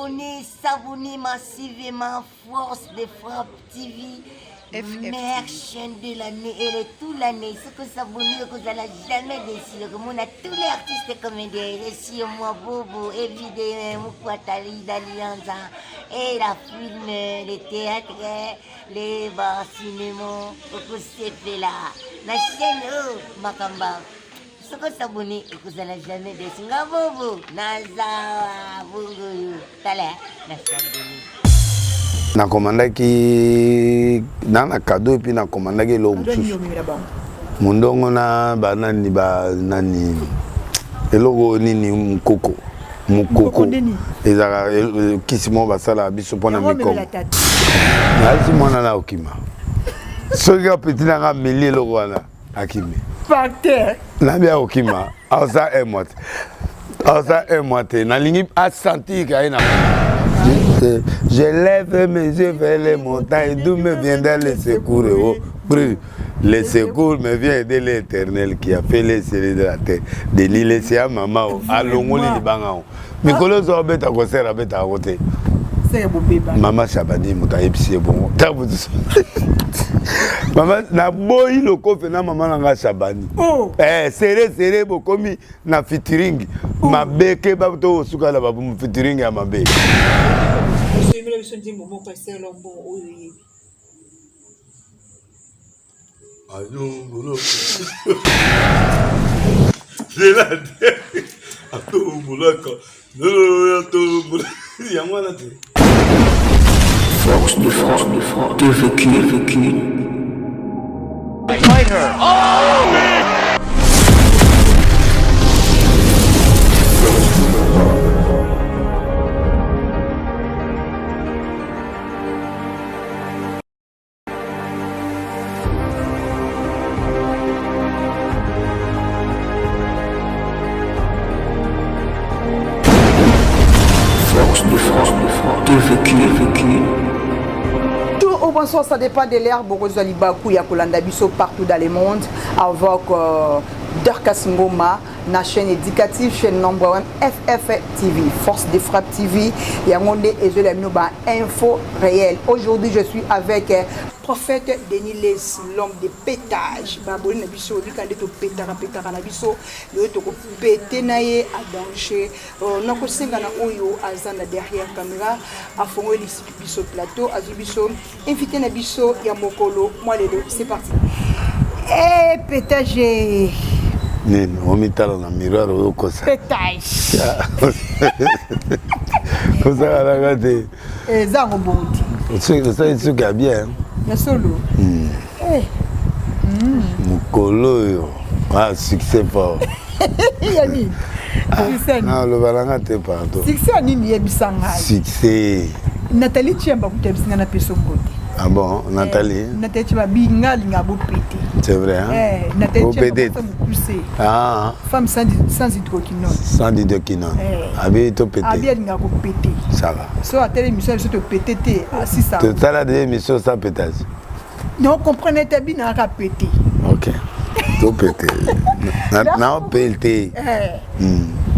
s'abonner massivement Force de Frappe TV. Meilleure chaîne de l'année et de toute l'année. Ce que s'abonner, que vous n'allez jamais déçu. Comme on a tous les artistes et comédiens. Et si moi, Bobo, évidemment, Moukwatali, d'Allianza, et la film, les théâtres, les bars, cinéma, que c'est fait là. La chaîne, oh, Makamba. Ce que s'abonner, que vous n'allez jamais déçu. Bobo, Naza, Bobo, Tala, la chaîne. Na komandaki na cadeau et puis na komandaki lo mususu mundongo na banani ba nani eloko nini mukoko ezaka kisimo basala biso pona mikongo nasi mwana na okima soki apeti nanga meli eloko wana akimi na bia okima asa emoite nalingi asentir kaye na je lève mes yeux vers les montagnes, d'où me viendra le secours. Oh, le secours me vient de l'Éternel qui a fait les cieux de la terre. De l'île, c'est à maman, à l'ongoli de Bangao. Mais quand on a bête à côté, à bête à côté. Maman Chabani, mouta épicier bon. Maman, na boy le coffre na maman nanga Chabani. Serré beaucoup mi na featuring. Ma beke bato suka la babu featuring ya mabe. Force de frappe, de vécu. Fight her. Oh, man! Bonsoir, ça dépend de l'ère. Borozo Libakou, Yakolanda Bisso partout dans le monde avec Dorcas Ngoma, la chaîne éducative, chaîne number 1 FF TV, Force de Frappe TV. Yangonde et je l'aime info réelle. Aujourd'hui, je suis avec prophète Denis Les, l'homme de pétage. Baboli Nabiso, lui quand il est pétara Nabiso, le est pété naïe à danger. Nako sengana oyo azana derrière caméra, à fond le plateau, à Zubiso, invité Nabiso Yamokolo. Moi les deux, c'est parti. Eh pétage. On met dans le miroir au cosa. Pétage. Comme ça, on a regardé. Et ça, on rebondit. C'est ce qui est bien. Le solo. Mukolo, ah, succès fort. Yanni. Non, le balanga te pardon. Succès nini yebisanga. Succès. Nathalie Tchemba kutebisinga na pesongote. Ah bon, Nathalie? Nathalie Tchemba binga linga bo pété. C'est vrai, hein? Nathalie Tchemba poussé. Ah. Femme sans hydroquinone. Sans hydroquinone. Abi to pété. Abi linga bo pété. Ça va. So à telle émission so te pété assis ça. Tu as la émission sans pétage. Non, comprenez ta bien à pété. OK. To pété. Non pété.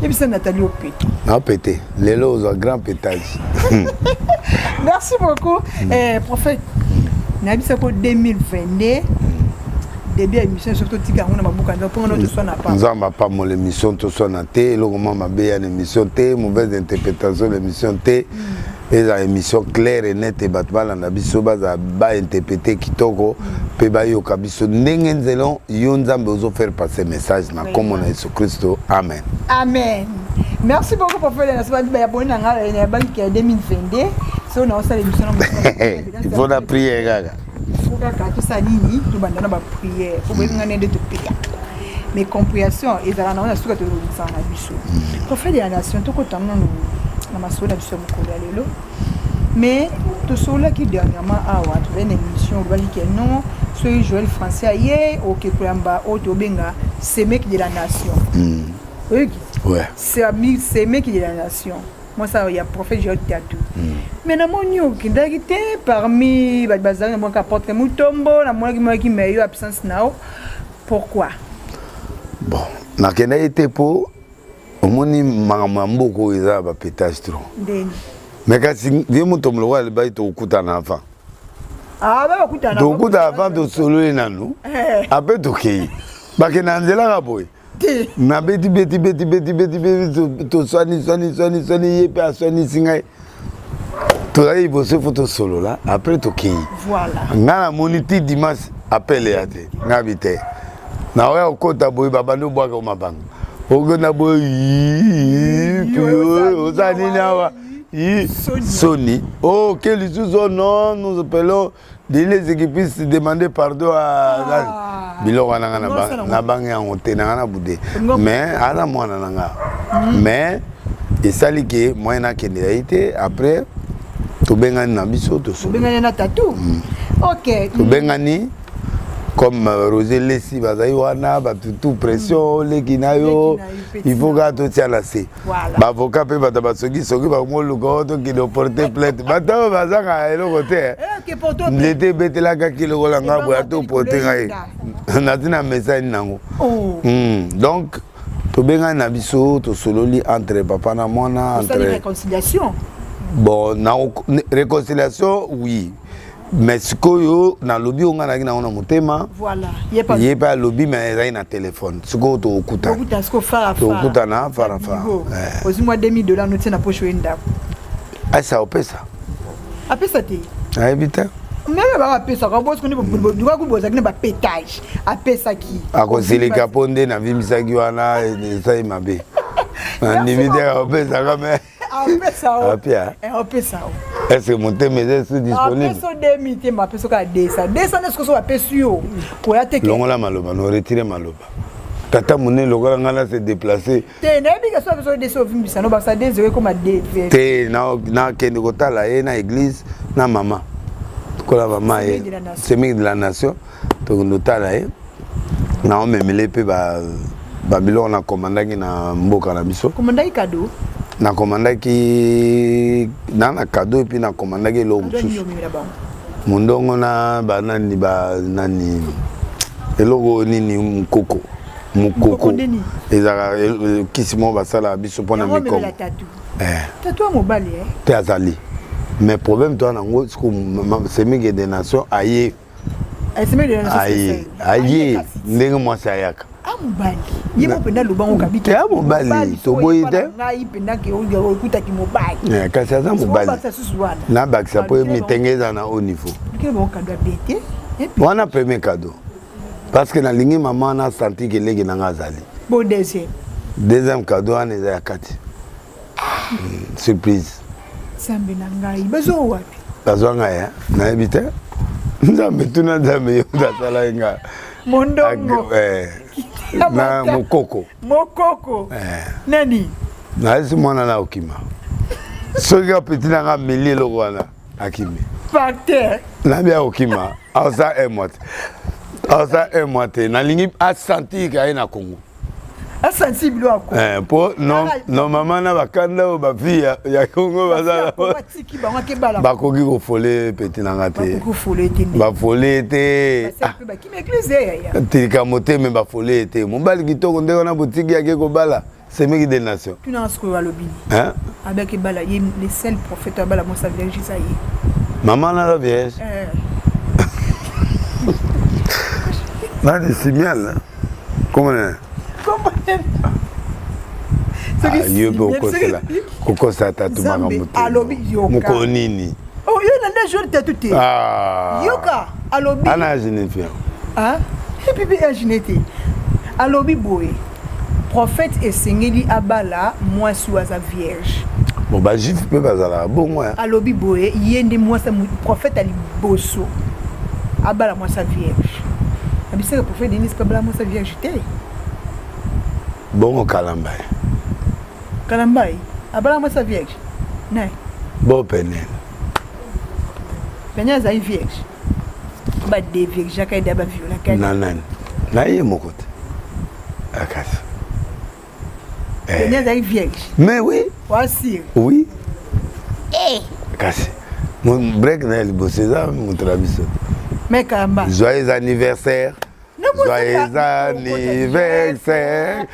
Et puis c'est Nathalie au pété. Non pété. Les lots au grand pétage. Merci beaucoup. Prophète. Nabi Sako 2022. Début émission surtout tika on a beaucoup de pour notre son pas. Nous avons pas mon émission tout son té, le moment ma bien émission té, mauvaise interprétation l'émission té. Et la émission claire et nette et batbal en abisso baza ba interpréter kitoko pe ba yo kabiso ndenge nzelon yo nzambe ozo faire passer message na comme on a Jésus Christ. Amen. Amen. Merci beaucoup pour faire la semaine ba abonné na ya banque 2022. So na osala émission il faut la prière gaga. Il faut que tout ça nini tout banda na ba prière. Faut bien ngane de te péta. Mais compréhension et ça na suka to ça na biso. Prophète de la nation to ko tamna na masoda biso mukolo lelo. Mais tout cela qui dernièrement a une émission qui non soit Joël Français hier au Kekulamba au Tobenga c'est mec de la nation. Oui. Ouais. C'est mec de la nation. Moi ça il y a prophète Joël Théâtre. Mais na monio qui d'agité parmi bazar mon capote mutombo la moi qui meilleur absence now. Pourquoi? Bon, na kena été pour omoni mambo ko eza ba pétage trop. Mais quand tu moto mlo wale ba to kuta na avant. Ah ba kuta na. To kuta avant to solo na nous. Après to kei. Ba ke na nzela ka boy. Na beti to swani yepe a swani singai. To ai bosse photo solo là, après to kei. Voilà. Ngana moniti dimanche appelé ate. Ngabite. Na wa okota boy baba no bwa ko mabanga. Ogona boy ozani nawa. Sony. Oh, quel non, nous appelons les équipistes demander pardon à Bilo na bangi en hôtel na boudé. Mais à la moi nanga. Mais et ça lié moi na kendaité après to bengani na biso to so. Bengani na tatou. OK. To bengani comme Rosé Lessi bazai wana ba tout pression les kinayo il faut que tout tient là c'est ba avocat pe ba tabasoki soki ba mo lugo to ki do porter plainte ba ta bazanga elo côté l'été betela ka ki lo langa bo to porter ngai na tina message nango donc to benga na biso to sololi entre papa na mwana entre réconciliation bon na réconciliation oui. Mais ce que na lobby on a na motema voilà il pas lobby mais il y a un téléphone ce que to okuta na farafa aussi moi $2000 noté na poche wenda ah ça opesa apesa te ah éviter mais ba apesa ka boss ko ni ba ku boza ni ba pétage apesa ki akosili kaponde na vimisaki wana ça mabe na nimide opesa ka mais apesa est-ce que mon thème est disponible apesa 2000 ma apesa ka 200 est-ce que so apesa yo ko ya teke longola maloba no retirer maloba tata mune lokola ngana se déplacer te na bi ka so apesa 200 vimbisa no ba sa 2 comme 2 te na kende kotala ye na église na mama kola mama ye semi de la nation to notala ye na omemele pe ba Babylone na commandaki na mboka na biso commandaki cadeau na commandaki na cadeau puis na commandaki lo mundongo na banani ba nani eloko nini mukoko ezaka kisimo basala biso pona miko tatou mobali te azali mais problème toi nango semi de nation aye aye ndenge mwasi ayaka mobali yemo penda lubango kabiki ya mobali to boyite ngai penda ke o kuta ki mobali kasi aza mobali na bakisa po mitengeza na haut niveau ke bo cadeau bete wana premier cadeau parce que na lingi maman na senti que legi na ngazali bon deuxième cadeau wana eza ya kati surprise sambe na ngai bezo wapi bazwa ngai na ebite nzambe tuna nzambe yo ndasala nga mondongo na mokoko nani na esi mwana na okima soki apeti nanga mili eloko wana akimi facteur na bia okima aosa emwa te nalingi asentir kaye na Congo asensible ako po no mama na bakanda oyo bafille ya Congo bazala bakoki kofole peti nanga te bafole te tilika moteme bafole te mobali kitoko ndenge wana botiki yake kobala semeki de nation avec bala ye le seul prophète bala mo sa vierge ça y maman na la vierge na de simial comment yo bokosela kokosa tatu makambo moko nini oh yo na nda jour tatu te yoka alobi ana genefia et puis genete alobi boy prophète esengeli abala moi sous sa vierge bon ba juif pe bazala bon moi alobi boy yende moi sa prophète ali bosso abala moi sa vierge abise le prophète Denis abala moi sa vierge te bon kalambai abala moi sa vierge nai bon penel za vierge ba de vierge jaka de ba viola nanan na ye mokote akasa za vierge mais oui voici oui kasi mon break na le bosseza mon trabiso mais kamba joyeux anniversaire joyeux anniversaire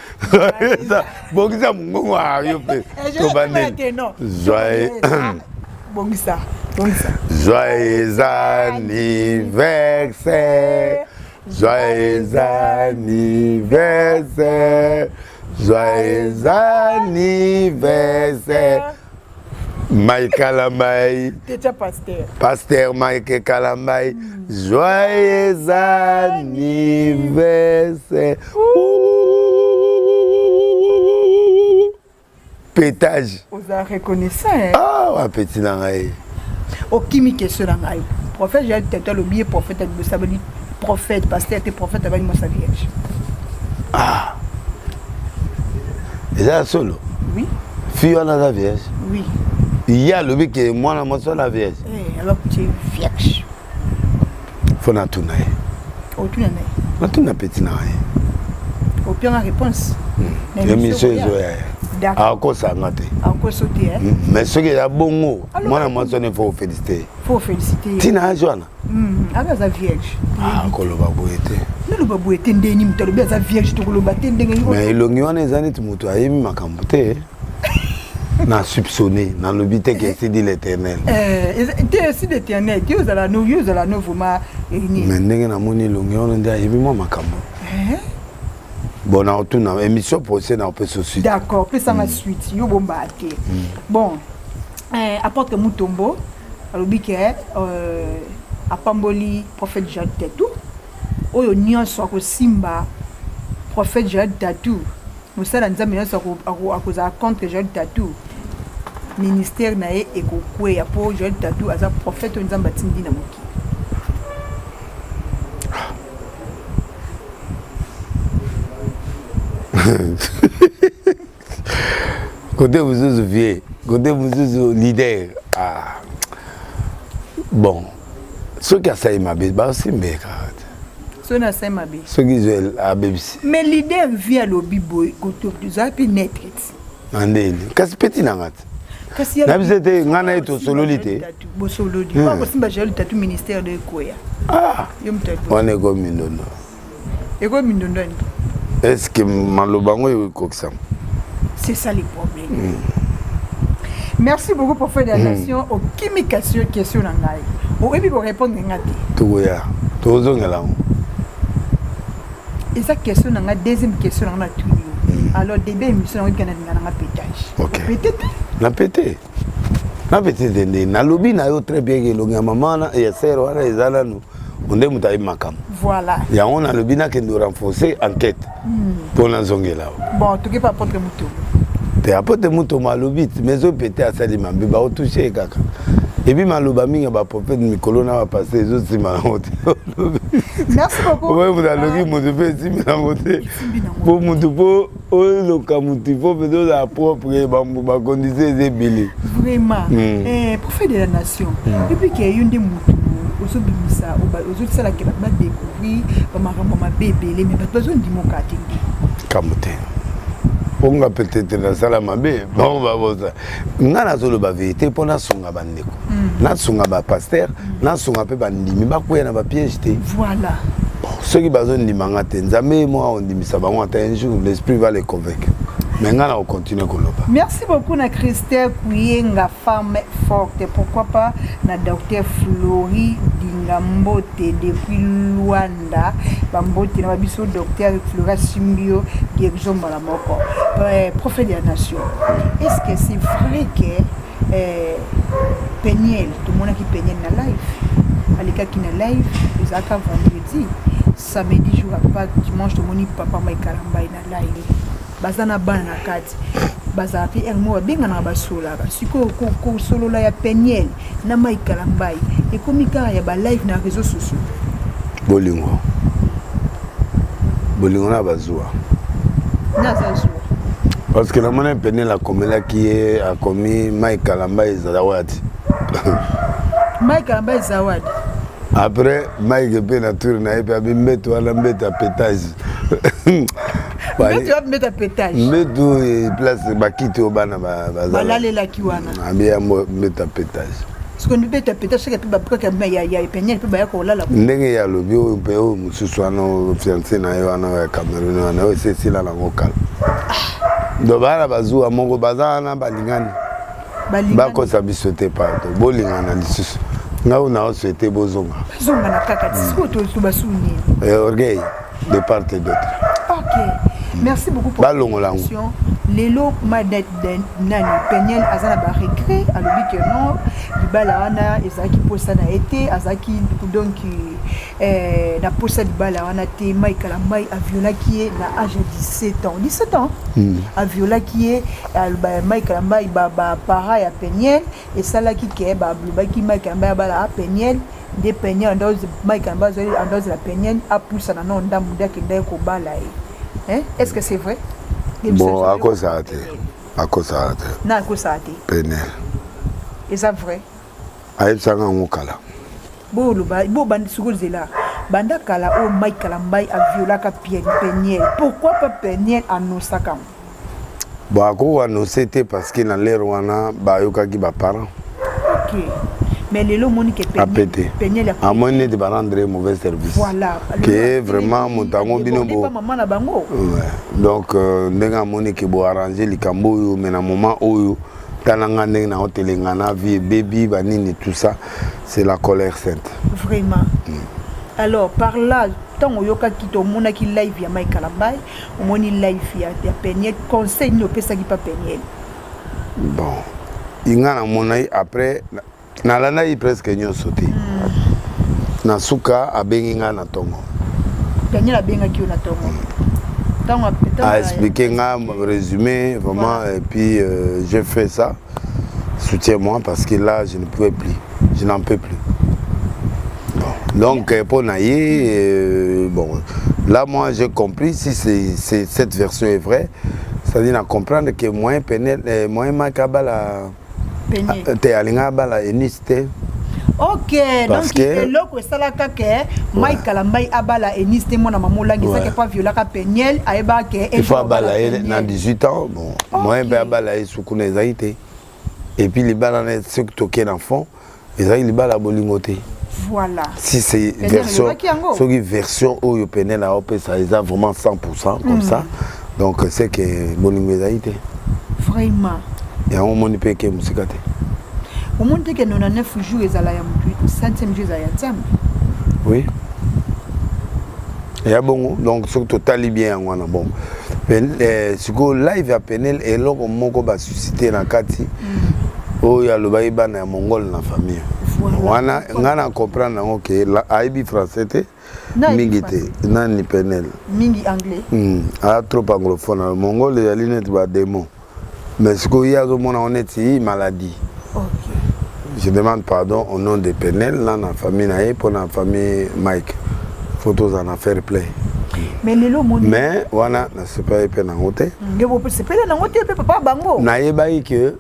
bokisa mungu wa yo pe to bande joyeux Bongisa. Joyeux anniversaire. Joyeux anniversaire. Joyeux anniversaire. Mike Kalambaye. T'es pasteur. Pasteur Mike Kalambaye. Joyeux anniversaire. Pétage. Vous avez reconnaissant. Ah, ouais, petit nangaï. Au kimi question nangaï. Prophète, j'ai peut-être le billet prophète, ça veut dire prophète, pasteur, t'es prophète, avec moi sa vierge. Ah. Et ça solo. Oui. Fille on a la vierge. Oui. Il y a le but que moi la moitié la vierge. Eh, alors tu es vierge. Faut na tout naï. Au tout naï. Na tout na petit naï. Au pire la réponse. L'émission est jouée. D'accord. À cause ça ngate. Encore sauter hein. Mais ce qui est bon, moi la moitié il faut féliciter. Faut féliciter. Tina Joana. Avec sa vierge. Ah, koloba boete. Ne le babu était ndeni mutalo bien sa vierge to koloba tendenge. Mais il y a des années tu mutu ayemi makambote. Na soupçonné, na lobité que c'est dit l'Éternel. T'es aussi l'Éternel. Tu es à la nou vraiment. Mais ndenge na moni longion ndia ayemi moi makambo. Bon, on a une émission prochaine, on peut se suivre. D'accord, plus ça ma suite. Yo bomba ate. Bon, apporte Mutombo, alobike apamboli prophète Jad Tatou. Oyo nyonso ko simba prophète Jad Tatou. Musala nzambe nyonso akoza contre Jad Tatou. Ministère na ye ekokwe ya po Jad Tatou aza prophète nzambe tindi na moki. Côté vous vieux, côté vous leader. Ah. Bon, ce qui a ça m'a bien, bah c'est bien. Ce n'a ça m'a bien. Ce qui est à BBC. Mais leader via le biboy, côté vous avez net. Andeli, qu'est-ce petit nangat? Na bisete ngana eto sololité. Bo sololité. Pas possible ba gérer le tatou ministère de Koya. Ah. On est comme Mindondo. Et comme Mindondo. Est-ce que Malobango est coxam? C'est ça les problèmes. Merci beaucoup pour faire des nations aux chimications question nangai. Au ebi pour répondre ngati. Togoya. Tozongela. Et ça question nanga deuxième question nanga tout. Alors début émission on gana nanga pétage. OK. Peut-être. Na pété. Na pété dende na lobi na yo très bien que longa maman et sœur wana ezala no. Onde mutayi makam. Voilà. Ya on a le bina que nous renforcer enquête. Pour la zongela. Bon, tu peux pas porter muto. Te apote muto malobit mais zo pété à ça limambe ba toucher kaka. Et puis maloba minga ba prophète mikolo na va passer zo sima na moto. Merci beaucoup. Ouais, vous allez dire mon fait sima na moto. Pour muto po o lo kamuti po pedo la propre ba condition zebili. Vraiment. Prophète de la nation. Depuis qu'il y a une des muto ozobimisa ozosala ke ba découvrir ba makambo mabebele mais ba besoin d'imokati kamote onga peut-être na sala mabe bon ba boza ngana zolo ba vérité pona songa bandeko na songa ba pasteur na songa pe bandimi ba koya na ba piège te voilà ceux qui besoin ndimanga te nzambe moi on dimisa bango ata un jour l'esprit va les convaincre. Maintenant, on continue à Koloba. Merci beaucoup, na Christelle Kouyenga, femme forte. Pourquoi pas, na docteur Flori Dingambote depuis Luanda. Bambote, na babiso docteur Flora Simbio, guérison Balamoko. Prophète de la nation. Est-ce que c'est vrai que Peniel, tout le monde qui Peniel na live, Alika qui na live, les accords vendredi, samedi, jour à pas, dimanche, tout le monde papa Maïkalamba na live. Bazana bana kati bazala pe mo benga na basola siko ko solo la ya Peniel na Maïkala Mbaye et komika ya ba live na réseaux sociaux bolingo na bazua na zazo parce que la monnaie Peniel a commis qui est a commis Maïkala Mbaye zawadi Maïkala Mbaye zawadi après Maïk pe na tour na epe abimbeto ala mbeta pétage. Mais tu vas mettre un pétage. Mais tout place bakiti obana balale la kiwana. Ambia mettre un pétage. Ce qu'on met un pétage c'est que ba ka ya Peniel pe ba ya ko lala. Ndenge ya lobi o pe o mususu ano fiancé na yo ana ya Cameroun ana o c'est sila la ngokal. Do bala bazua mongo bazana balingani. bako sabi souhaiter pardon bolinga na lisusu ngao na souhaiter bozonga zonga na kaka disco to basuni orgueil de part et d'autre. OK. Merci beaucoup pour cette question. Lelo madet nani Peniel azana ba recré à l'obit non libala wana ezaki posa na été azaki donc na posa libala wana te Mike Kalambai a violé qui est na âge de 17 ans a violé qui est Mike Kalambai ba para ya Peniel et ça là qui ke ba blobaki Mike Kalambai bala Peniel de Peniel dans Mike Kalambai dans la Peniel a poussé na non ndamu dake ndai ko bala hein est-ce que c'est vrai? Bon, à quoi ça a été? À quoi ça a été? Non, à quoi ça a été? Pénel. Et ça vrai? Aïe, ça n'a pas kala. Bon, bandi là. Banda kala o Mike Kalambai a violé Peniel. Pourquoi pas Peniel annonce comme? Bon, à quoi annoncer parce qu'il a l'air wana ba yoka ki ba parents. OK. Mais les lots monique Peniel a moins de rendre mauvais service. Voilà. Que vraiment mon tango bino bo. Maman na bango. Donc ndenga monique bo arranger likambo yo mais na moment oyo tananga ndenga na hôtel ngana vie baby banini tout ça c'est la colère sainte. Vraiment. Alors par là tant yoka kito mona ki live ya Mike Kalambai, moni live ya Peniel conseil no pesa ki pa Peniel. Bon. Ingana monai après nalana yi presque nyonso te na suka abengi nga na tongo Peniel abenga ki na tongo tongo a expliqué nga résumé vraiment et puis j'ai fait ça soutiens-moi parce que là je ne pouvais plus je n'en peux plus bon. Donc pour naïe bon là moi j'ai compris si c'est cette version est vraie c'est-à-dire à comprendre que moi Peniel moi makabala te alinga bala eniste. OK, donc le loko sala kake Mike Kalambai abala eniste mona mamola ngisa ke pas viola ka Peniel aeba ke il faut abala na 18 ans bon moi be abala sukuna zaite et puis les bala na ce que toqué l'enfant ezali les bala bolingote. Voilà. Si c'est version ce version oyo Peniel a opé ça ils a vraiment 100% comme ça donc c'est que bolingo zaite. Vraiment. Et on moni pe ke musika te. Au monde que 99 jours ezala ya mutu 100e jour ya nzambe. Oui. Et bon donc surtout tali bien wana bon. Siko live ya Peniel et loko moko ba susciter na kati. O ya lobai bana ya mongol na famille. Wana ngana comprendre OK la aibi français te mingi te nani Peniel. Mingi anglais. A trop anglophone mongol ya linet ba démon. Mais ce qu'il y a on est une maladie. Okay. Je demande pardon au nom de Peniel, dans la famille Naïe, pour la famille Mike. Photos en affaire play. Mais les lots mais voilà, c'est pas épais dans côté. C'est pas dans côté papa bango. Naïe baï que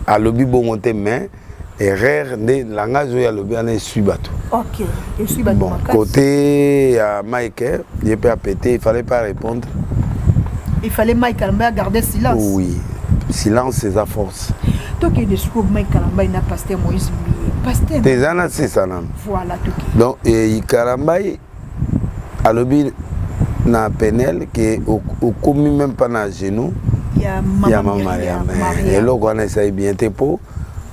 à lobby bon côté mais erreur de langage où il y a lobby en subato. OK. Et subato. Bon côté à Mike, il peut péter, il fallait pas répondre. Il fallait Mike Kalambai garder silence. Oui. Silence c'est sa force. Donc il est Mike Kalambai na pasteur Moïse pasteur. Des années c'est ça non. Voilà tout. Donc et Kalambai à lobby na Peniel que au commis même pas na genou. Il y a maman Mariam. Et là on essaie bien tes pots.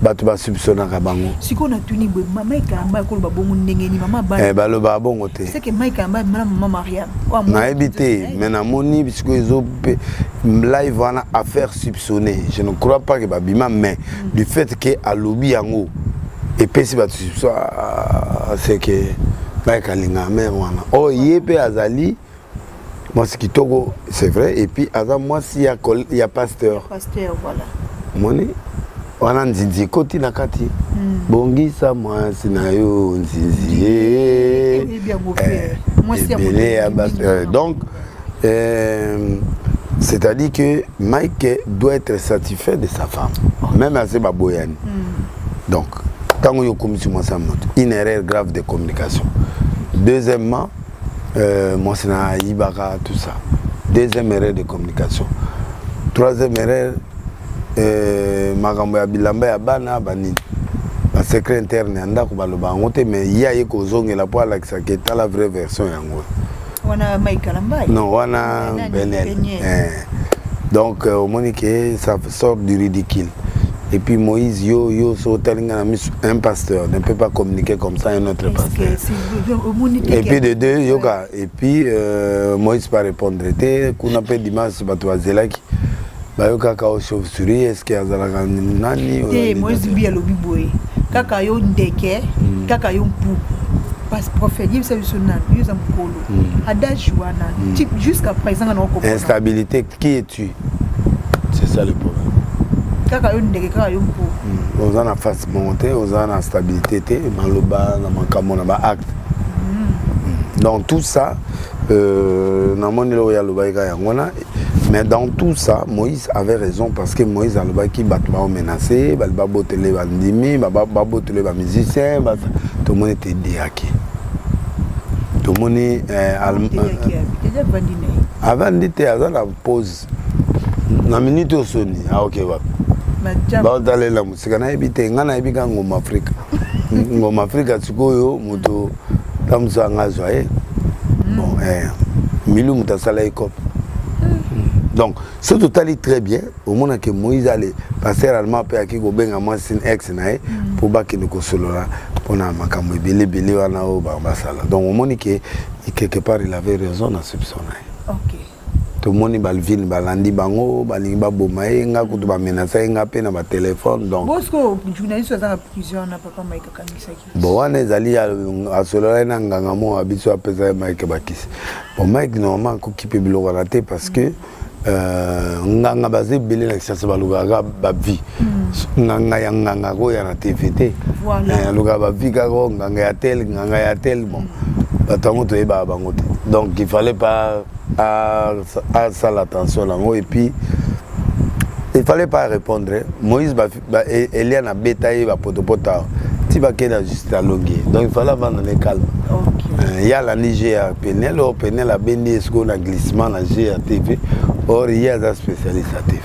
Batu ba soupçonner ka bango. Siko na tuni boy Mike Kalambai ko ba bongo ndenge ni maman ba. Ba lo ba bongo te. C'est que Mike Kalambai maman Mariam. Na habité mais na moni parce que ils live wana affaire soupçonnée. Je ne crois pas que babima mais du fait que à lobby yango et puis si ba soupçon c'est que Mike Kalinga mère wana. Oh yepé azali moi ce qui togo c'est vrai et puis avant moi s'il y a pasteur. Pasteur voilà. Moni wana nzinzi koti na kati bongisa mwasi na yo nzinzi donc c'est-à-dire que Mike doit être satisfait de sa femme même à ses baboyani donc tant que yo commission ça une erreur grave de communication deuxièmement moi c'est na ibaka tout ça deuxième erreur de communication troisième erreur makambo ya bilamba ya bana banini ba secret interne anda ko baloba ngote mais ya yeko zongela po alakisa ke ta la vraie version yango wana Mike Kalambai non wana Benel donc au monique ça sort du ridicule Et puis Moïse, un pasteur ne peut pas communiquer comme ça un autre pasteur. Et puis de deux, yoga. Et puis Moïse pas répondre. Qu'on appelle dimanche, Batoazelaki. Bayoka kao chauve-souris, est-ce qu'il y a nani? Moïse bien le biboé. Kaka yo ndeke, kaka yo pou. Parce que prophète, il s'est vu il s'est jusqu'à présent, on a instabilité, qui es-tu? C'est ça le problème. Aux en a face montée, aux en a stabilité, dans le bas, dans mon camon, dans acte. Donc tout ça, mais dans tout ça, Moïse avait raison parce que Moïse a le bas qui bat menacé, il va botter les bandits, il va botter les musiciens, tout le monde était déhaqué. Tout le monde est avant d'été, avant la pause, la minute au sonné, ah ok, bah d'aller la musique, on a habité, on a habité en Afrique, en Afrique, tu vois, moto, tam ça ngazoé, bon, milou muta salai cop. Donc, c'est tout allé très bien. Au moment que Moïse allait passer allemand pour qui goben à moi sin ex nae pour ba qui ne consolera pour na makambo belé wana o ba basala. Donc au moment que quelque part il avait raison dans ce soupçonner. OK. Tout le monde balvin balandi bango balinga bomaye nga kutu ba menacer nga pe na ba téléphone donc. Bosco journaliste za prison na papa Mike Kamisaki. Bon wana ezali a solora na nganga mo abiso apesa Mike Bakisi. Bon Mike normalement ko kipe biloko raté parce que nganga bazé belé na kisa baluga ba vie nganga ya nganga ko ya na TVT luga ba vie ka ko nganga ya tel bon batango to eba bango te donc il fallait pas à ça l'attention là et puis il fallait pas répondre Moïse Eliane a bétaillé ba potopota ti ba kena juste à longuer donc il fallait vendre les calme. Il y a la Niger Penel a béni ce qu'on a glissement na GATV. Or, il y a des spécialistes à TV.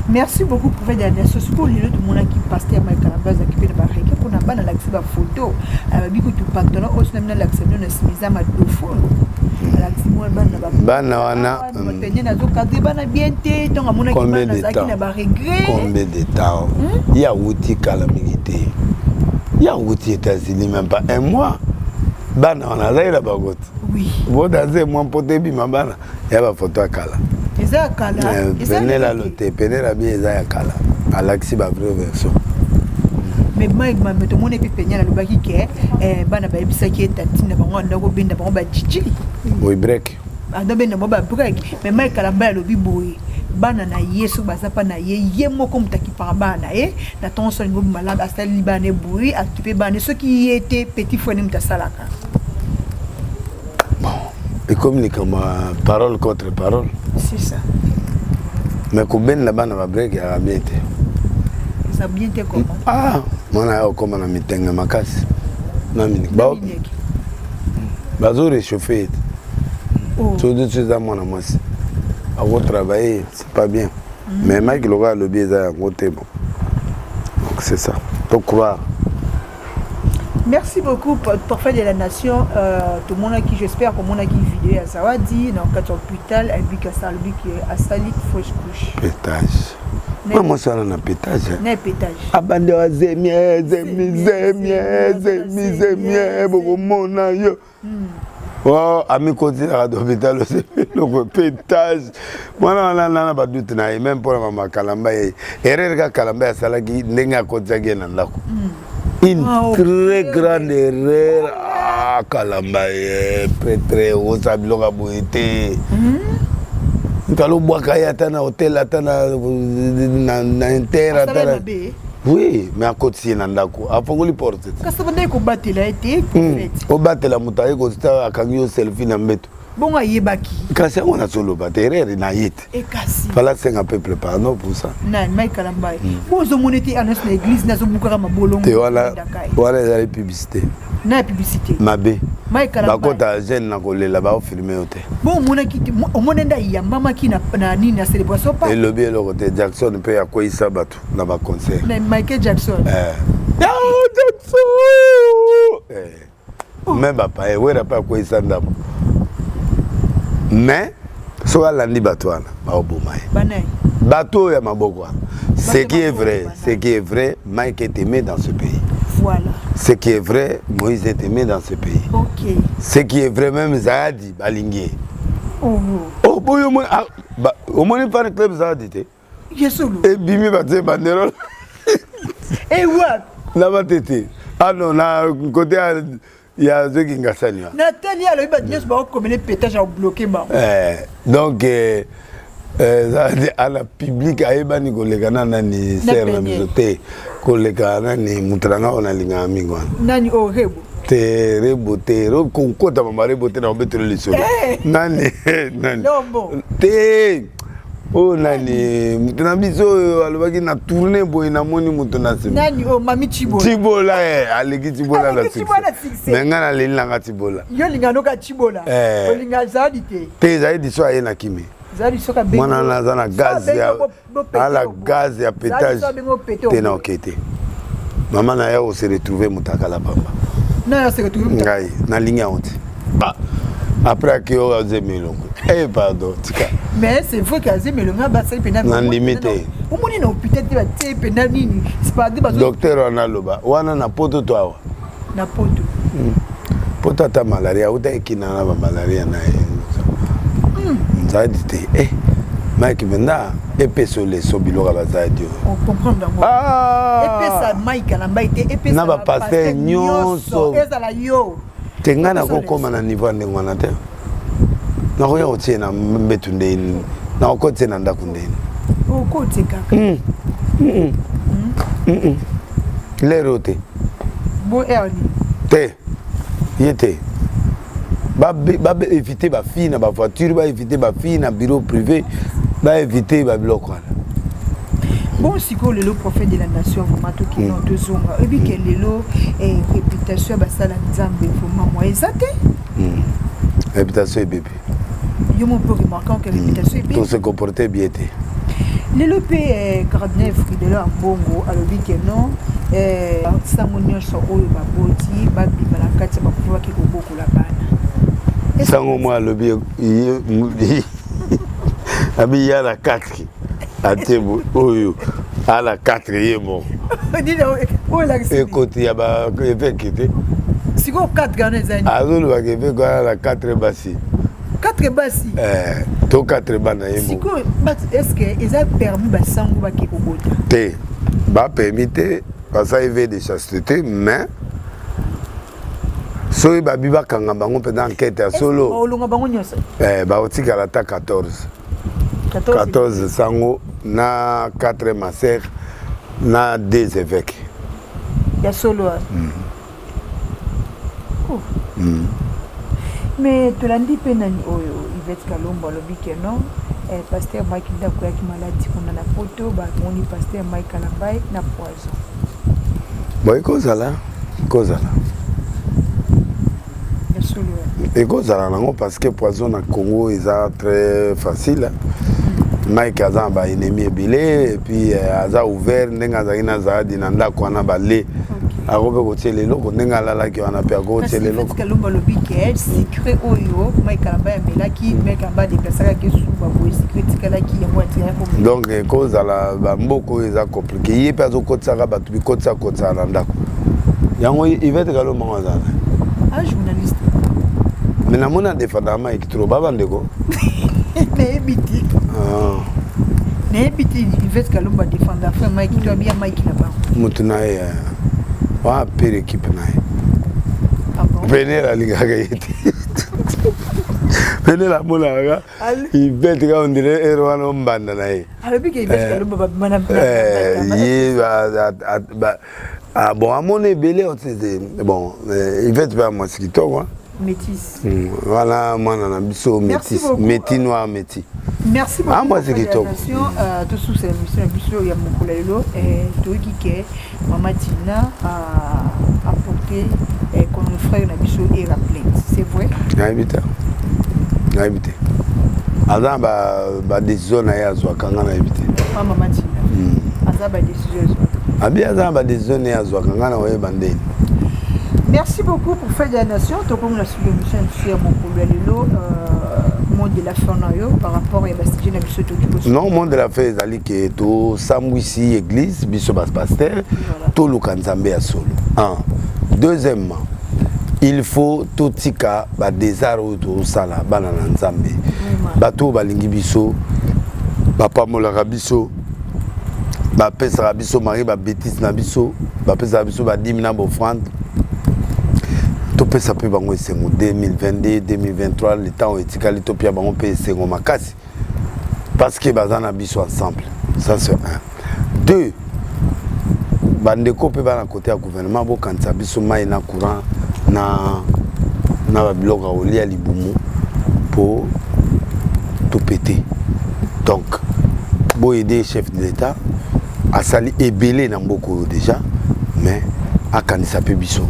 Merci beaucoup pour faire des analyses. Pour les autres, mon qui passe à Mike Kalambaz, qui fait des barrières, qu'on a pas l'accès à la photo. Bico tout pantalon, aussi même l'accès à la chemise à ma doufoune. Combien de temps? Il y a outil calamité. Il y a outil États-Unis, même pas un mois. Bana on a la bagote. Oui. Vous dans mon poté bi mabana, il y a la photo à Kala. Eza Kala. Venez la loté, venez la bien eza Kala. Alaxi ba vraie version. Mais moi tout le monde est peigné la lobaki ke bana ba ebisa ki tatina bango ndako benda bango ba chichi. Oui break. Ando benda mo ba break. Mais moi Kala ba lobi boy. Bana na yesu bazapa na ye moko mutaki par bana na tonso ngo malade asali libane boui atupé bana ceux qui étaient petit frère mutasalaka. Bon, et communique ma parole contre parole. C'est ça. Mais combien la bana va break à bien été. Ça bien été comment? Ah, moi na comme na mitenga makasi. Na minik. Bazo réchauffer. Oh. Tout de suite à moi na moi. À votre travail, c'est pas bien. Mais Mike Loga le biais à côté bon. Donc c'est ça. Faut croire. Merci beaucoup pour faire de la nation. Tout le monde qui j'espère que mon qui vidéo à Zawadi dans 4 hôpital avec Salbi qui a sali fausse couche. Pétage. Moi ça na pétage. Na pétage. Abande wa zemie beaucoup mona yo. Oh, ami continue à l'hôpital, c'est le pétage. Moi, on a pas doute, même pour la maman Kalamba. Erreur Kalamba, c'est là qui n'est pas une très grande erreur. Ah, Kalamba, très haut, ça bloque à bouiter. Tu as le bois qui est à l'hôtel, à l'intérieur. Oui, mais à côté de Nandako, à Fongoli porte. Qu'est-ce que vous battez là été? Au battre la moutaille, quand tu as un selfie dans le métro. Bon, il y a baki. Quand c'est on a solo battre, il n'a yet. Et cassé. Voilà, c'est un peu préparé pour ça. Non, mais Kalambay. Vous avez monté à notre église, nous avons beaucoup de bolons. Voilà, voilà la publicité. Na publicité. Mabé. Mai Kalambay. Ba kota jeune na kolé là-bas filmer hote. Bon, mon enda yamba maki na nini na célébration pas. Et le bien le côté Jackson peut ya quoi ça batu na ba concert. Michael Jackson. Jackson. Même papa, ouais pas quoi ça ndam. Mais Soka landi bato wana baoboma ye. Banay. Bateau ya maboko. Ce qui est vrai, Mike est aimé dans ce pays. Voilà. Ce qui est vrai, Moïse est aimé dans ce pays. OK. Ce qui est vrai, même Zahadi balingué. Oh. Oh, boy, au moins pas le club Zahadi. Yesolo. Et Bimi Baté Banderol. Et what? Là-bas, tété. Ah non, là, côté, il y a ceux qui ngassani. Nathalie, alors, il va dire comme les pétages ont bloqué. Donc, à la public, à Ebani, Golekana, Nani, Serre, la misoté, Golekana, Nani, Mutranga, on a l'inga amigo. Nani, oh, Rebo. Te reboté, Concote, ma reboté, on peut te le laisser. Nani, Nani. Te. Oh nani mutuna biso alobaki na tourner boy na moni mutuna se nani oh mami Chibola Chibola aleki Chibola la succès mais ngana lelanga Chibola yo lingano ka Chibola olinga Zahadi te Zahadi so ayena kimi Zahadi so ka be mwana na zana gaz ya ala gaz ya pétage te na okete maman na yo se retrouver mutaka la bamba na yo se retrouver ngai na ligne honte ba après que on a Zemelongo eh pardon tika mais c'est vrai que Zemelongo ba sai pena na limité o moni na hôpital te ba te pena nini c'est pas de docteur analoba wana na poto to awa na poto poto ta malaria uta ekina na ba malaria na Zahadi te Mike Benda epeso le sobiloka ba Zahadi on comprend d'abord epesa Mike na mbaite epesa na ba pasteur nyonso ezala yo tengana kokoma na niveau ndenge wana te na koya otie na mbetu ndeni na okotie na ndako ndeni okotie kaka lero te bo erni te yete ba éviter ba fille na ba voiture ba éviter ba fille na bureau privé ba éviter ba biloko wana bon siko lelo prophète de la nation vraiment to ki no to zonga et puis que lelo réputation ba sala nzambe vraiment moi ezate réputation et bébé yo mon peu remarquant que réputation et bébé tout se comporter bien te lelo pe cardinal Fridela Mbongo alobi que non sango nyonso oyo baboti babima na kati ba pouvoir ki koboko la bana sango moi alobi abi ya la 4 Atebo, oyo, à la 4e. Écoute, il y a un effet qui était. Si vous 4 gars, les amis. Ah, vous avez fait quoi à la 4 bassi. 4 bassi. To 4 banaïm. Si vous, est-ce que ils ont permis de s'envoyer qui au bout? Te, bah permis parce qu'il y avait des chastetés, mais. Soy babiba kanga bango pendant enquête à solo. Olonga bango nyoso. Bah aussi qu'à la 14. 14 sango na 4 masseurs na 2 évêques. Ya solo. Mais tu l'as dit penani oyo Yvette Kalombo lobi que non pasteur Mike ndakoya ki maladie kuna na poto ba moni pasteur Mike Kalambai na poison. Bon kozala. Ya solo. Et kozala nango parce que poison na Congo est très facile. Mike aza ba ennemi ebele et puis aza ouvert ndenga za ina Zahadi na ndako wana balé akobe kotie leloko ndenga alalaki wana pe akotie leloko Kalombo lobi que secret oyo Mike Kalambai amelaki Mike Kalambai déplacera que sous ba boy secret tikalaki ya mwati ya ko donc kozala ba mboko eza compliqué ye pe azokotsaka bato bikotsa na ndako yango Yvette Kalombo ngazana journaliste mais namona défendre Mike trop baba ndeko mais biti mais biti Yvette Kalombo défendre frère Mike tu as bien Mike là-bas mutuna wa pere équipe nae venez la liga gaite venez la mona Yvette ka on dirait erwana mbanda nae alobi ke Yvette Kalombo ba mana bon à mon ebele bon Yvette ba moi skito quoi métis voilà moi na biso métis métis noir métis. Merci beaucoup. Ah, moi, c'est qui top. Tout sous cette émission, il y a mon collègue, tout qui est Maman Tina a apporté qu'on le frère n'a biso et rappelé. C'est vrai? Habité. Avant, bah décision na ya zwa kanga na habité. Ah, Maman Tina. Avant, bah décision. Abi avant, bah décision na ya zwa kanga na oye bandeni. Merci beaucoup pour faire de la nation. Donc, on a suivi l'émission sur mon collègue. monde de la fin par rapport à Bastille Nabiso. Non, monde de la fin, c'est que tout Samouissi église, biso pasteur, tout le Kanzambe à solo. Un. Deuxièmement, il faut tout tika ba désart au sala banana nzambe. Bato balingi biso, papa molaka biso, ba pesa biso mari ba bêtise na biso, ba pesa biso ba 10 000 offrande. Tout pesa pe bango esengo 2022, 2023, le temps etika li topia bango pe esengo makasi. Parce que bazana biso ensemble. Ça c'est un. Deux, bandeko pe bana côté à gouvernement bo kanisa biso mai na courant na babiloka olia libumu pour tout péter. Donc bo aider chef de l'État à sali ebelé na mboko déjà, mais à kanisa pe biso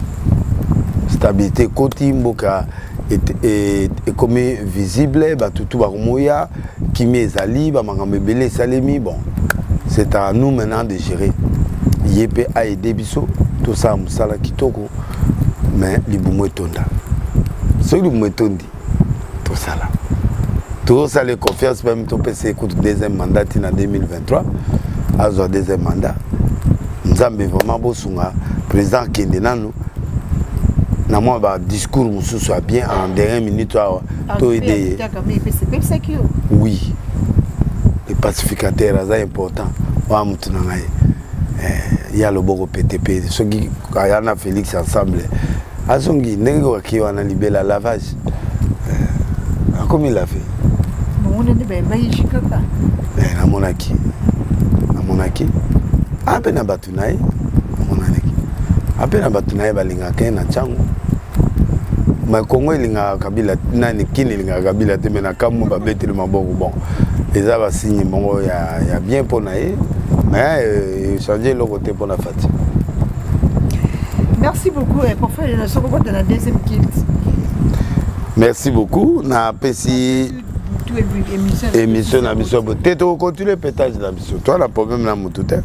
stabilité côté mboka est comme visible ba tutu ba moya kimi ezali ba makambe belé salemi. Bon, c'est à nous maintenant de gérer. Yépe a aidé biso tout ça musala kitoko, mais libumu etonda so libumu etondi tout ça là tout ça les confiance même to PC écoute deuxième mandat en 2023 azo deuxième mandat nzambe vraiment bosunga président kende nanu na moi ba discours musu soit bien en dernière minute to aider. Oui, les pacificateurs c'est important wa mutu na ngai. Il y a le Boro PTP, ceux qui ont Félix ensemble. Azongi, Nengo qui a libéré la lavage. Comment il a fait? À Monaki. À Monaki. À peine à Batunaï. À peine à Batunaï, Balinga Ken, à Tchango. Mais Congo, il a Kabila, Nani Kin, il a Kabila, Temena Kamu, Babeti, le Maboko. Bon, les avons signé, il y a bien pour naïe. Mais changer le côté pour la fatigue. Merci beaucoup pour faire la deuxième kit. Merci beaucoup. Na pesi émission na biso. Teto continue le pétage de la mission. Toi la problème là moutouté.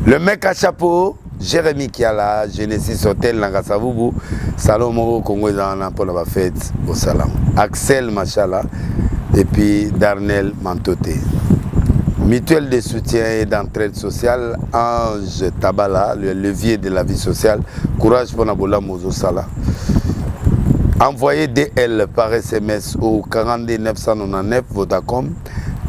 Le mec à chapeau, Jérémy Kiala, Genesis Hotel Nangasavubu, Salomon Congo dans pour la fête au salam. Axel Machala et puis Darnel Mantoté. Mutuelle de soutien et d'entraide sociale, Ange Tabala, le levier de la vie sociale, courage pour Nabola Mozo Sala. Envoyez DL par SMS au 42 999 Vodacom,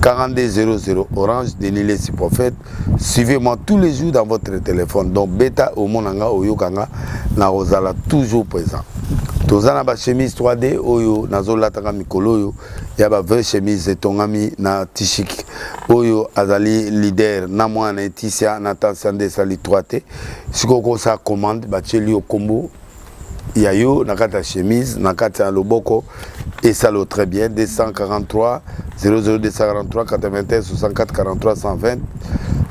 42 00 Orange, Denilé si prophète. Suivez-moi tous les jours dans votre téléphone. Donc Beta au Monanga, au Yokanga, na Rosala, toujours présent. Tozana ba chemise 3D oyo nazola tanga mikolo yo ya ba vraie chemise tongami na tishik oyo azali leader na mwana etisia na tansande sali 3T sikoko sa commande ba cheli o kombo ya yo na kata chemise na kata loboko et ça le très bien 243 00243 81 64 43 120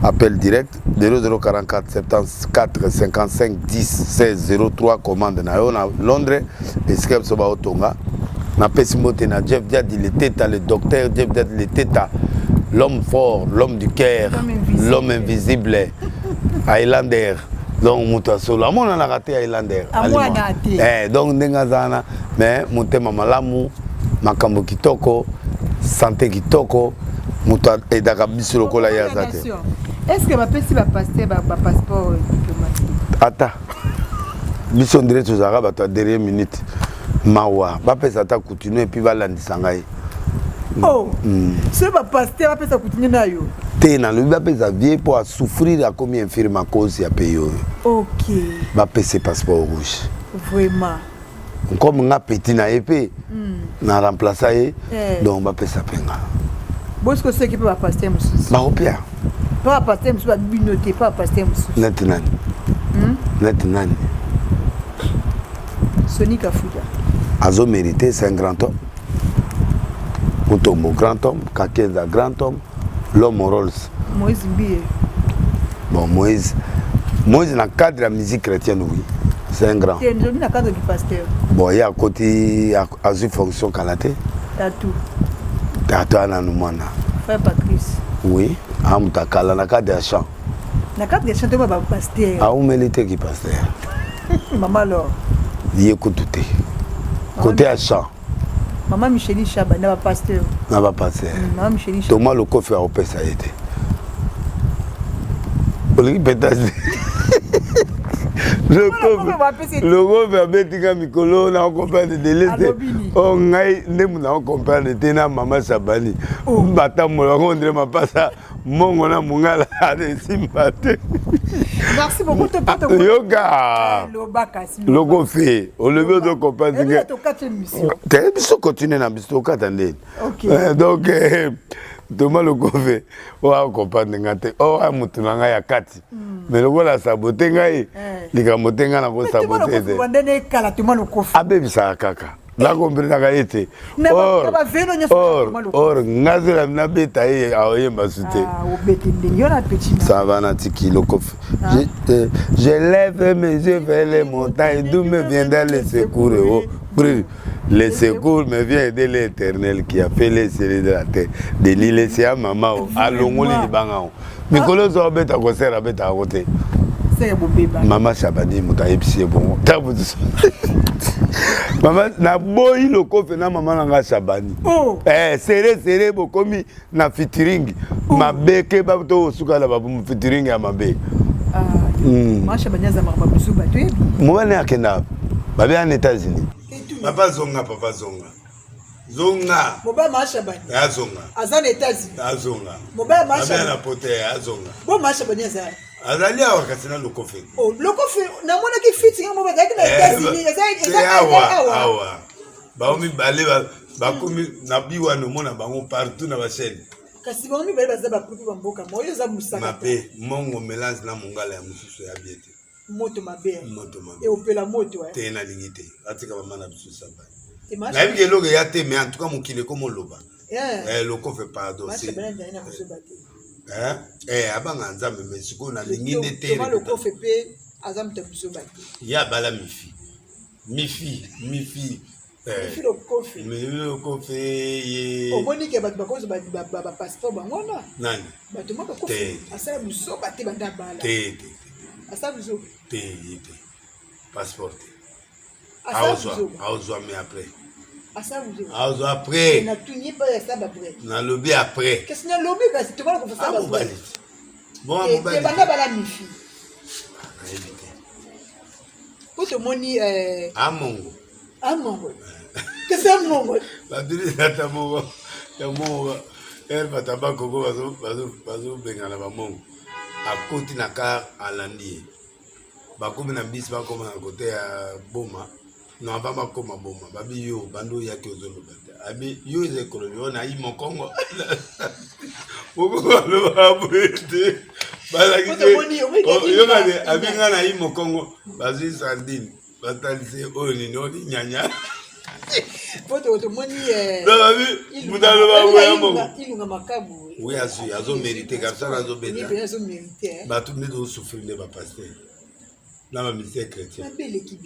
appel direct 0044 74 55 10 16 03 commande na yo na Londres escape soba otonga na pesimote na Jeff Diad il était le docteur Jeff Diad il était l'homme fort, l'homme du cœur, l'homme invisible, Highlander. Donc muta solo amon na raté Highlander. Donc ndengazana mais mutema malamu makambo kitoko santé kitoko muta edaka biso lokola ya zate. Est-ce que ma petit va passer ba passeport diplomatique? Attends. Biso ndire tozara ba dernière minute. Mawa ba pesa ta continuer puis va landisa ngai. Oh. Ce va passer va pesa continuer na yo. Te na lui ba pesa vie pour souffrir à combien infirme à cause ya payo. OK. Ba pesa passeport rouge. Vraiment. Comme nga petit na épée. Na remplacer donc ba pesa penga. Bon ce que c'est qui peut passer monsieur. Ba opia. Pas passer monsieur ba binoté pas passer monsieur. Maintenant. Maintenant. Sonic Afuda. Azo mérité, c'est un grand homme. Mutombo, grand homme. Kakeza, grand homme. L'homme au Rolls. Moïse Mbie. Bon, Moïse dans le cadre de la musique chrétienne, oui. C'est un grand. C'est dans le cadre du pasteur. Bon, il y a à côté, à une fonction qualité. Tatou. Tatou, Ananomana. Frère Patrice. Oui. Amutakala, dans le cadre de chant. Dans le cadre de chant, tu vas pasteur. Ah, où mérité qui pasteur. Maman alors. Il écoute tout. Côté à chant. Maman Micheline Chaba, n'a pas pasteur. N'a pas pasteur. Maman Micheline Chaba. Thomas le coffre a opé ça été. Oli pétage. Le coffre a bétika mikolo na compagnie de l'élite. Oh ngai ndemu na compagnie de na maman Sabani. Mbata mola ngondre mapasa mongo na mungala de simbate. Merci beaucoup de pas yoga. Logo fait. On le veut de compagnie. T'es biso continuer na biso katande. OK. Donc Thomas le coffre wa compagnie ngate. Oh amutunanga ya kati. Mais le voilà saboter ngai. Likamotenga na bo saboter. Bandene kala Thomas le coffre. Abe bisa kaka. La comprendre ka ete. Or ngazela na beta ye aoyemba sute. Ah obete ndiyona petit. Ça va na tiki le coffre. Je lève mes yeux vers les montagnes d'où me viendra le secours. Oh, le secours me vient de l'Éternel qui a fait les cieux de la terre. De l'île c'est à maman alongoli libanga. Mikolo zo beta ko sera beta côté. C'est bon bébé. Maman Chabani muta epsi bon. Maman na boyi le coffre na maman nga Chabani. Serré bokomi na featuring. Mabeke bato suka la babu featuring ya mabe. Maman Chabani za marba bisu bato. Mwana akenda. Babe en États-Unis. Papa zonga. Zonga. Moba Maman Chabani. Ya zonga. Azan États-Unis. Azonga. Moba Maman Chabani. Chabani. Na pote azonga. Bon Maman Chabani za. Azali awa kasina le coffre. Oh, le coffre na mona ki fitting mo ba na États-Unis. Awa. Baomi bale bakomi na biwa no mona bango partout na ba chaîne. Kasi baomi bale baza ba kutu ba mboka moyo za musaka. Mape mongo mélange na mongala ya mususu ya biete. Moto mabe. Et opela moto te na lingite. Atika ba mana bisu samba. Na Na bike loge ya te mais en tout cas mokile comme loba. Le coffre pardon. Abanga nzambe mesiko na lingine te. Le coffre pe azam te biso ba. Ya bala mifi. Le coffre. Le coffre ye. Omoni ke bat bakozo ba passeport bangona. Nani? Bato moko coffre. Asa biso ba te banda bala. Te. Asa biso. Te. Passeport. Asa mais après. Asa biso. Après. Na tuni pas ça ba après. Na lobby après. Qu'est-ce que na lobby parce que tu vas faire ça ba après. Bon, te banda bala mifi. Pour te moni Amongo. Qu'est-ce que Amongo? La diri ta mongo. Ya mongo. Elle va tabako go bazo bengana ba mongo. A côté na car alandi. Ba comme na bis ba comme na côté à Boma. Non va ba comme Boma. Babi yo bando ya ke ozolo banda. Abi yo ze kolonio na i mokongo. Boko lo abete. Bala kite. Yo na de abinga na i mokongo. Bazi sardine. Batalise oni noni nyanya. Poto moni mudalo ba weya mongo. Ilunga makabu. Oui, azo mérité comme ça, azo bêta. Azo mérité. Bah tout le monde souffrir de ma pasteur. Là ma misère chrétien. Ma belle équipe.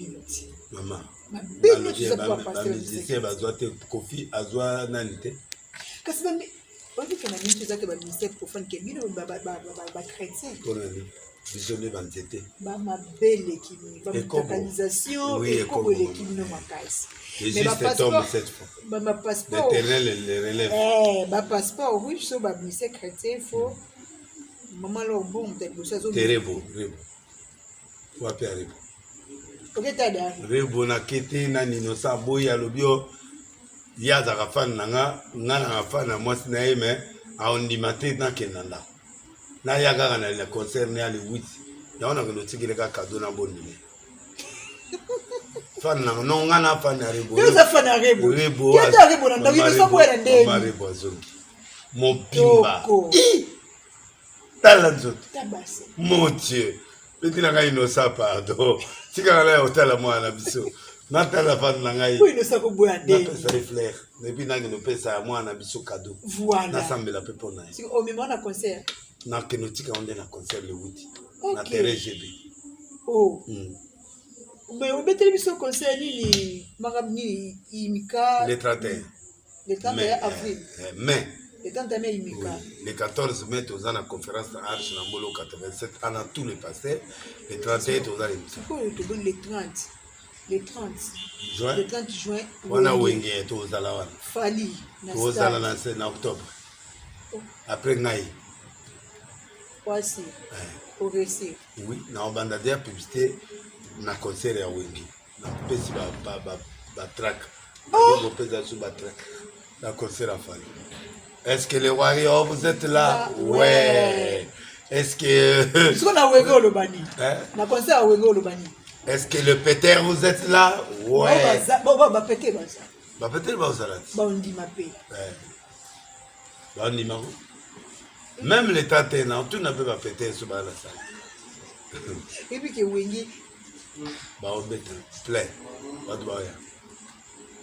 Maman. Ma belle tu sais pas pasteur. Misère bazo te kofi azwa nanite. Kasi ba on dit que na minute za te ba ministère profane ke bino ba chrétien. Konani. Bisone bantete. Ba ma belle équipe. Ba organisation et comme l'équipe no makasi. Mais juste tombe cette fois. Ma passeport. L'Éternel le relève. Ma passeport, oui, je suis ministère chrétien, il faut. Maman, là, bon, peut-être que ça. Rebo. Faut appeler Rebo. Ok, t'as dit. Rebo na kete na nino sa boya lobio. Ya za kafana nanga ngana kafana mwasi na yeme aondimate na kenanda. Na ya gaga na le concert ne ali 8. Ya ona ko tsikile ka cadeau na bonile. Fan na no ngana fan na Rebo. Yo za fan na Rebo. Rebo. Yo za Rebo na ndawi so ko era ndeni. Rebo zongi. Mobimba. Talanzo. Tabasi. Mon Dieu. Petit na ngai no sa pardon. Tika la hotel mwana biso. Natala fan na ngai. Oui, no sa ko boya ndeni. Na pesa reflet. Depuis na ngino pesa mwana biso cadeau. Voilà. Na sambela pepo na. Si o mema na concert. Na kenotika onde na concert le 8. Na Okay. TRGB. Oh. Mais on mettait le concert ni Maramni Imika. Le 31. Le 31 avril. Mais. Le 31 mai Imika. Le 14 mai, tu as la conférence à Arche Nambolo 87, on a tous les pasteurs. Le 31, tu as l'émission. Pourquoi tu donnes les 30? Le 30. Juin. Le 30 juin. On a Wenge, tout aux Alawan. Fali. Tout aux Alawan, c'est en octobre. Après Naï. Voici. Progressif. Oui, on a bandé la publicité, on a concert à Wenge. On a pesi ba track. On a pesi ba track. On a concert à Fali. Est-ce que les Warriors, vous êtes là? Ouais. Est-ce que... Est-ce qu'on a Wenge au Lobani? On a concert à Wenge au Lobani. Est-ce que le Peter, vous êtes là? Ouais. Bon, Peter, ça. Bah Peter, bah vous allez. Bah on dit ma paix. Bah on dit ma paix. Même les tatés, non, tout n'a pas Peter sur la salle. Et puis que Wenge. Bah on met plein. Pas de barrière.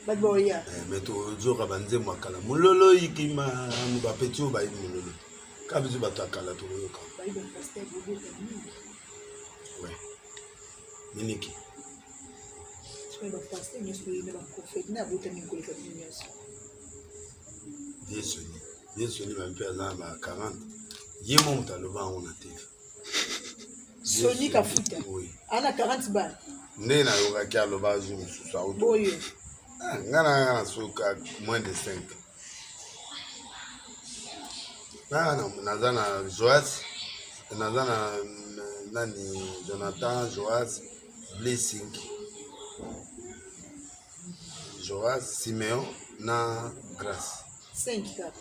Pas de barrière. Mais tout le jour, à banzer moi kala. Moulolo ikima, mouba petit ou bah il moulolo. Quand vous êtes à kala tout le monde. Bah il va passer à Bobo. Ouais. Miniki. Tu vas passer, nous sommes dans le prophète, nous avons tenu que les familles. Bien Sony, ma père a 40. Il monte à le vent, on a été. Sony Kafuta. Oui. On a 40 balles. Né na yoga qui a le bas, je me suis sauvé. Boyo. Ngana soka moins de 5. Nazana Joas, Nazana Nani Jonathan Joas, Blessing. Joas, Simeon, na Grâce. 5 cas.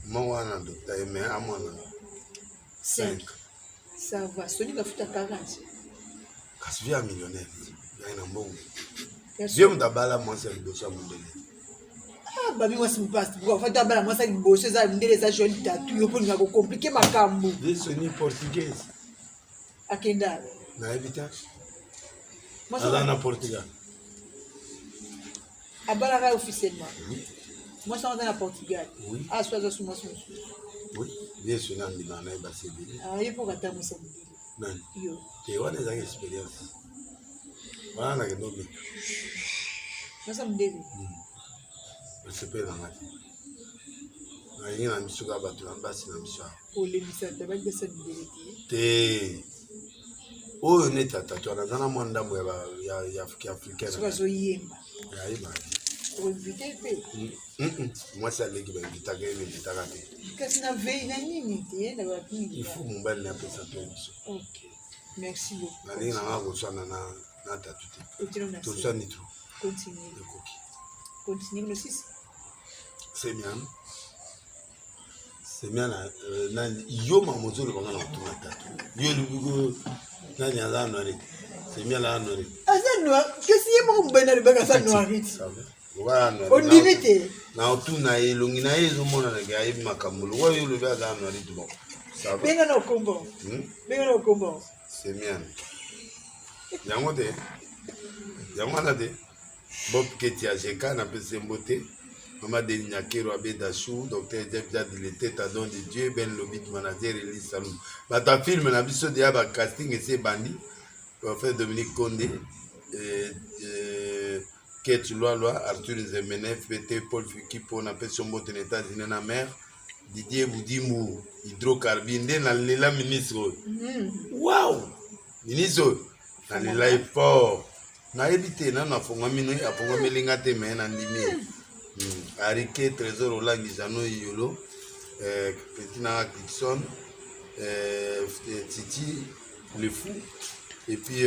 Moi, on a docteur, mais à moi, 5. Ça va. Sony Kafuta 40. Parce que je suis un millionnaire. Il y a un bon. Viens d'abord, moi, c'est le dossier à mon délai. Ah, babi, moi, c'est mon passe. Pourquoi faire d'abord, moi, c'est le dossier à mon délai. Ça, je vais tout pour nous compliquer ma cambo. Viens Sony portugaise. À Kenda. Na habita. Moi, ça dans Portugal. À Balara officiellement. Oui. Moi, ça dans le Portugal. Oui. Ah, soit ça, moi, oui. Viens Sony en Milan, na Basile. Ah, il faut attendre moi ça. Non. Yo. Tu as des expériences. Voilà, que nous. Moi, ça me début. C'est pas dans la vie. Il y a une mission qui va battre l'ambassade, une mission. Pour l'émission, tu vas dire ça me début. T'es. Oh, on est à toi. On a un monde d'amour. Il y a africain. Tu vas y aller. Pour éviter moi, c'est l'équipe qui invite à gagner. Qu'est-ce qu'on a veillé dans l'unité? Il faut mon bel n'a pas sa permission. Ok. Merci beaucoup. On a un reçu na tatuté. Tout ça ni tout. Continue. Le coquille. Continue le 6. C'est bien. C'est bien là. Yo mamozo le banga na tout na tatu. Yo le na ni ala no. C'est bien là no. Asa noir. Qu'est-ce qu'il y a mon ben le banga ça noir. On limite. Na tout na elongi na ezo mona na ga ibi makamulu. Wo yo le ba za no ri bon. Ça va. Benga no combo. Benga no combo. C'est bien. Yango de. Yango na de. Bob Ketia Jeka na pese mbote. Maman de Nyakero Abedachou, docteur Jeff Jad de l'été, à don de Dieu, Ben Lobit, manager Elie Salou. Bah ta film na biso de ba casting et c'est bandi. Professeur Dominique Condé, Kate Loa, Arthur Zemenef, PT Paul Fuki pour na pese mbote na États-Unis na mer. Didier Boudimou, hydrocarbine na lela ministre. Wow! Ministre, na lela fort. Na évité na fonga mino ya fonga melinga te me na ndimi. Arike Trésor Olangi Jano Yolo, Petina Dixon, Titi le fou et puis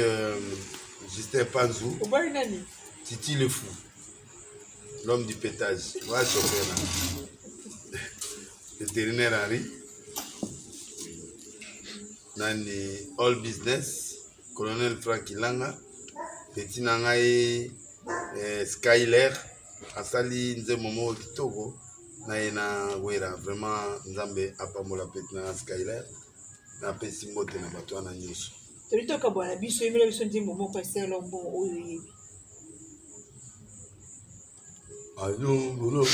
Justin Panzou. Titi le fou. L'homme du pétage. Voilà chauffeur là. Vétérinaire Henri. Nani All Business. Colonel Frank Ilanga. Petit Nangaï Skyler. Asali nze momo kitoko na ena wera vraiment nzambe apamola Petit na Skyler na pesi mbote na bato na nyoso. Tolitoka bwana biso yemela biso nze momo passer lombo oyo yebi. Ayo bolo.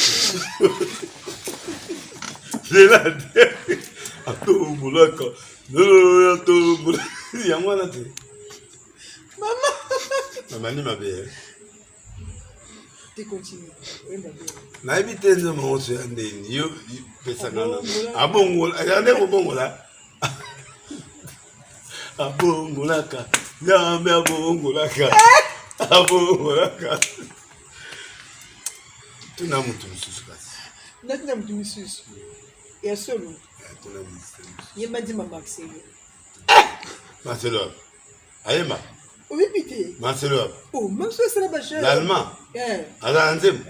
C'est la terre. Ato bolaka. No ato bolo. Ya mwana te. Maman ni mabe. Continue. Na éviter de manger un déni. Yo pesa ngana. Abongola. Yande ko bongola. Abongolaka. Ya me abongolaka. Ah bon, voilà. Tu n'as pas tout ce que N'a mtu misusu. Ya solo. tu n'as pas. Yemba di mama Axel. Marcelo. Ayema. Oui pité. Marcelo. Oh, même ça c'est la bachère. L'allemand. Azanzem.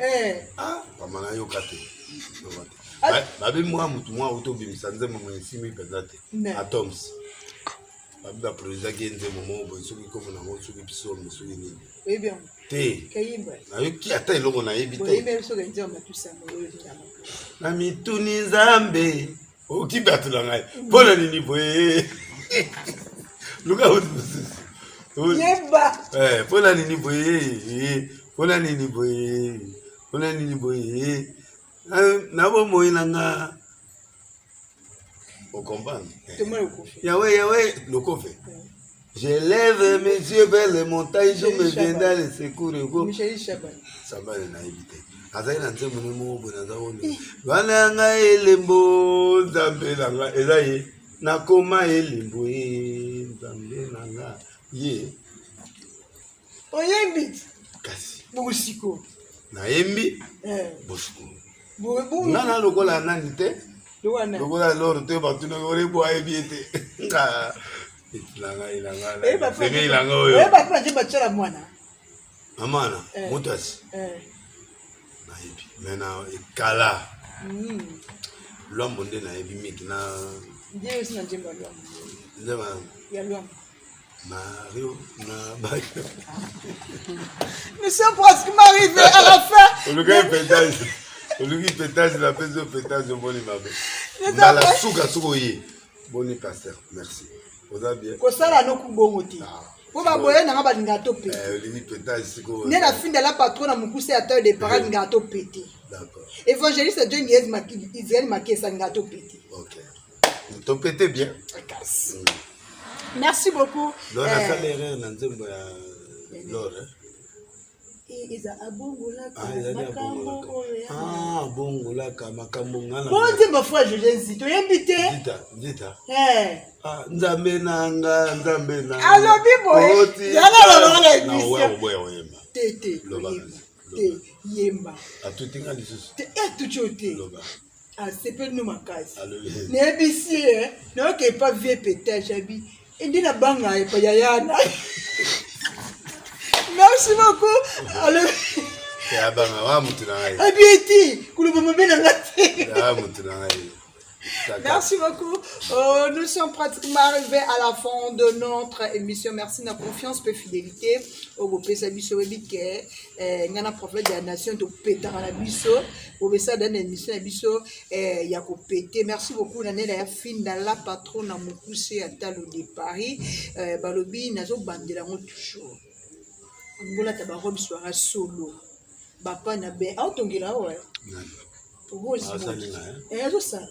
Ah, comment on a eu kate. Babi moi mutu moi autobimisa nzema mwe simi pezate. Atoms. Babi ba projet ki nzema mo bo soki ko na mo soki biso mo soki ni. Oui bien. Te. Kayimba. Na yo ki ata eloko na yebi te. Oui même so ganzi ma tusa mo yo tama. Na mituni nzambe. O ki batula ngai. Bona nini boye. Luka utu. Yemba. Bona nini boye. Bona nini boye. Bona nini boye. Nabo moinanga. Au combat. Yahweh, le coffre. Je lève mes yeux vers les montagnes, je me viens dans les secours. Michel Chaban. Ça va na éviter. Azaï na nzembo ne mo bona zaoni. Bana nga elembo nzambe nanga ezaye na koma elembo nzambe nanga ye. Oyembi. Kasi. Bosiko. Na yembi. Bosiko. Bon. Nana lokola nani te. Lokola loro te batuna ore bo ayebiete. Nga ilanga. Sebe ilanga oyo. Papa nje bachala mwana. Amana, mutasi. Na yebi. Mena ekala. Lwambo nde na yebi miki na. Ndiye aussi na njemba lwambo. Ndema. Ya lwambo. Mario na Bayo. Nous sommes presque arrivés à la fin. Le gars pétage. Le gars pétage, la pèse au pétage de Boni Mabé. Dans la souka soukoye. Boni pasteur, merci. Vous avez bien. Kosala no kubongoti. Pour ba boye na ba ngato pe. Le gars pétage siko. Né la fin de la patronne a mukuse à terre de parade ngato pété. D'accord. Évangéliste John Yes Maki Israël Maki sa ngato pété. OK. Vous pété bien. Merci beaucoup. Lors la salle erreur na nzembo ya Lord. Iza abongolaka makambo abongolaka makambo ngana. Bon nzembo frère Jean Nzito yembite. Dita. Nzambe nanga nzambe na. Alobi boye. Yana la la émission. Oyemba. Tete. Te yemba. Atutinga lisusu. Te tuchote. Loba. Ah c'est peu nous makasi. Alléluia. Nebisi non que pas vieux pétage abi. Indi na banga pa yayana. Merci beaucoup. Alors, merci beaucoup. Nous sommes pratiquement arrivés à la fin de notre émission. Merci de la confiance et fidélité. Au groupe Sabiso Webike, Ngana prophète de la nation de Pétara Biso. Au Bessa dans l'émission Biso, Yako Pété. Merci beaucoup. Nane la fin dans la patronne à Moukoussé à Talo de Paris. Balobi Nazo Bandela toujours. Ngola tabarob soira solo bapa na be autongela ouais ogozi ezo sala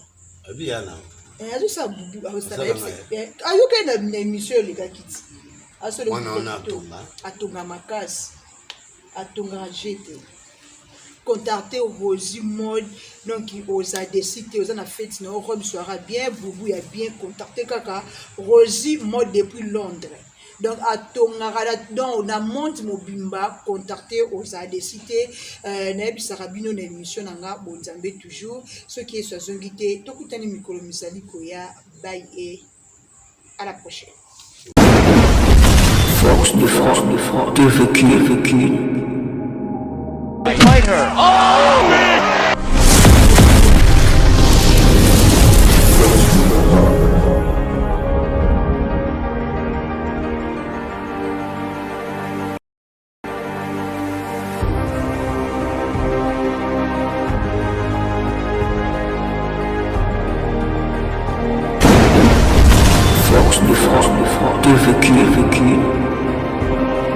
abi yana ezo sa bubu awosala ayuka na émission le kakiti asolo atonga makasi atonga jete contacter Rosie Mode donc osa décider osa na fête na robe soira bien bubu ya bien contacter kaka Rosie Mode depuis Londres. Donc, à ton on a monté mobimba, contacté aux ADCT, Nabi Sarabino, l'émission Nanga, Bonzambe toujours, ce qui est sur son guité, Tokutani Mikolo Misali Koya, bye et à la prochaine. Force de frappe, de vécu. Fight her. Oh, man! De vécu.